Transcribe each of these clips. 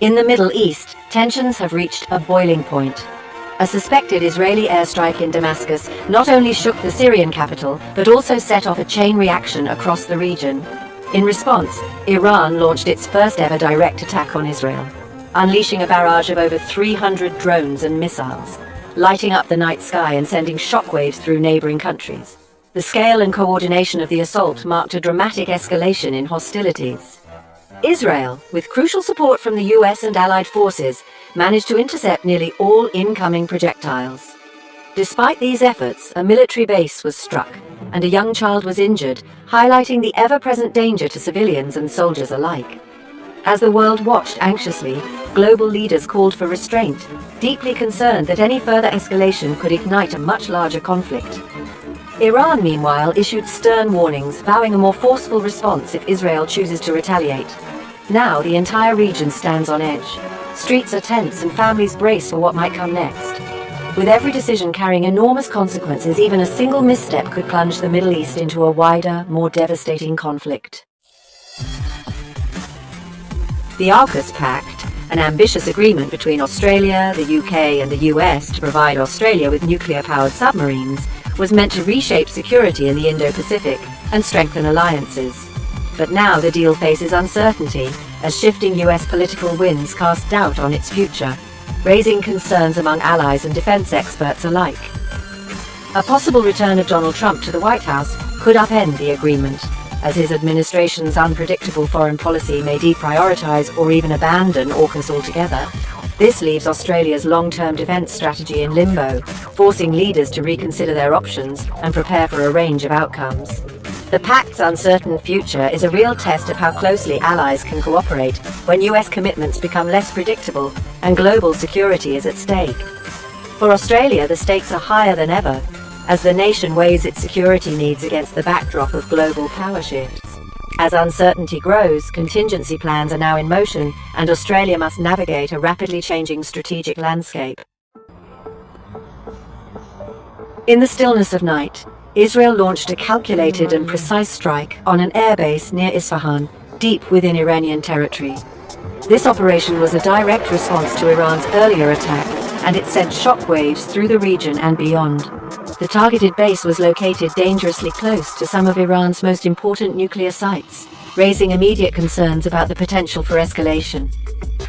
In the Middle East, tensions have reached a boiling point. A suspected Israeli airstrike in Damascus not only shook the Syrian capital, but also set off a chain reaction across the region. In response, Iran launched its first-ever direct attack on Israel, unleashing a barrage of over 300 drones and missiles, lighting up the night sky and sending shockwaves through neighboring countries. The scale and coordination of the assault marked a dramatic escalation in hostilities. Israel, with crucial support from the US and allied forces, managed to intercept nearly all incoming projectiles. Despite these efforts, a military base was struck, and a young child was injured, highlighting the ever-present danger to civilians and soldiers alike. As the world watched anxiously, global leaders called for restraint, deeply concerned that any further escalation could ignite a much larger conflict. Iran, meanwhile, issued stern warnings, vowing a more forceful response if Israel chooses to retaliate. Now the entire region stands on edge. Streets are tense and families brace for what might come next. With every decision carrying enormous consequences, even a single misstep could plunge the Middle East into a wider, more devastating conflict. The Aukus Pact, an ambitious agreement between Australia, the UK and the US to provide Australia with nuclear-powered submarines, was meant to reshape security in the Indo-Pacific and strengthen alliances. But now the deal faces uncertainty, as shifting US political winds cast doubt on its future, raising concerns among allies and defense experts alike. A possible return of Donald Trump to the White House could upend the agreement, as his administration's unpredictable foreign policy may deprioritize or even abandon AUKUS altogether. This leaves Australia's long-term defense strategy in limbo, forcing leaders to reconsider their options and prepare for a range of outcomes. The pact's uncertain future is a real test of how closely allies can cooperate when US commitments become less predictable and global security is at stake. For Australia, the stakes are higher than ever, as the nation weighs its security needs against the backdrop of global power shifts. As uncertainty grows, contingency plans are now in motion, and Australia must navigate a rapidly changing strategic landscape. In the stillness of night, Israel launched a calculated and precise strike on an airbase near Isfahan, deep within Iranian territory. This operation was a direct response to Iran's earlier attack, and it sent shockwaves through the region and beyond. The targeted base was located dangerously close to some of Iran's most important nuclear sites, raising immediate concerns about the potential for escalation.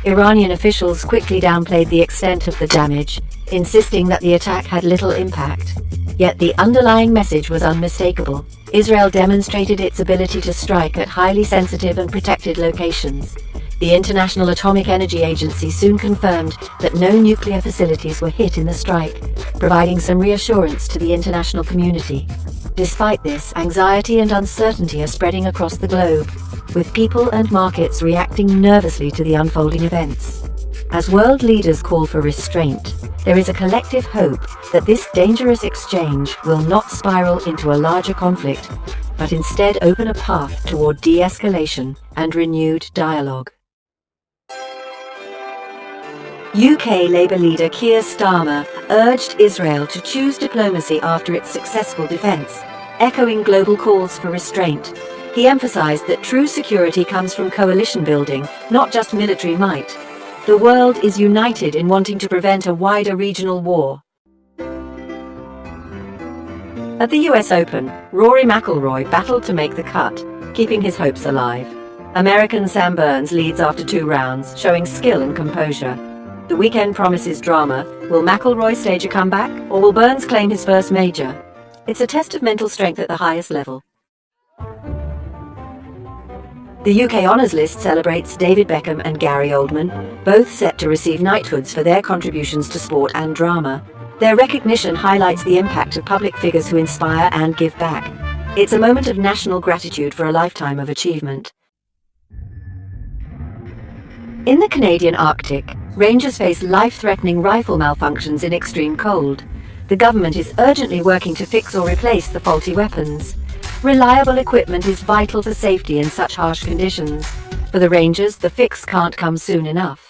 Iranian officials quickly downplayed the extent of the damage, insisting that the attack had little impact. Yet the underlying message was unmistakable. Israel demonstrated its ability to strike at highly sensitive and protected locations. The International Atomic Energy Agency soon confirmed that no nuclear facilities were hit in the strike, providing some reassurance to the international community. Despite this, anxiety and uncertainty are spreading across the globe, with people and markets reacting nervously to the unfolding events. As world leaders call for restraint, there is a collective hope that this dangerous exchange will not spiral into a larger conflict, but instead open a path toward de-escalation and renewed dialogue. UK Labour leader Keir Starmer urged Israel to choose diplomacy after its successful defence, echoing global calls for restraint. He emphasised that true security comes from coalition building, not just military might. The world is united in wanting to prevent a wider regional war. At the US Open, Rory McIlroy battled to make the cut, keeping his hopes alive. American Sam Burns leads after 2 rounds, showing skill and composure. The weekend promises drama. Will McIlroy stage a comeback, or will Burns claim his first major? It's a test of mental strength at the highest level. The UK Honours List celebrates David Beckham and Gary Oldman, both set to receive knighthoods for their contributions to sport and drama. Their recognition highlights the impact of public figures who inspire and give back. It's a moment of national gratitude for a lifetime of achievement. In the Canadian Arctic, rangers face life-threatening rifle malfunctions in extreme cold. The government is urgently working to fix or replace the faulty weapons. Reliable equipment is vital for safety in such harsh conditions. For the rangers, the fix can't come soon enough.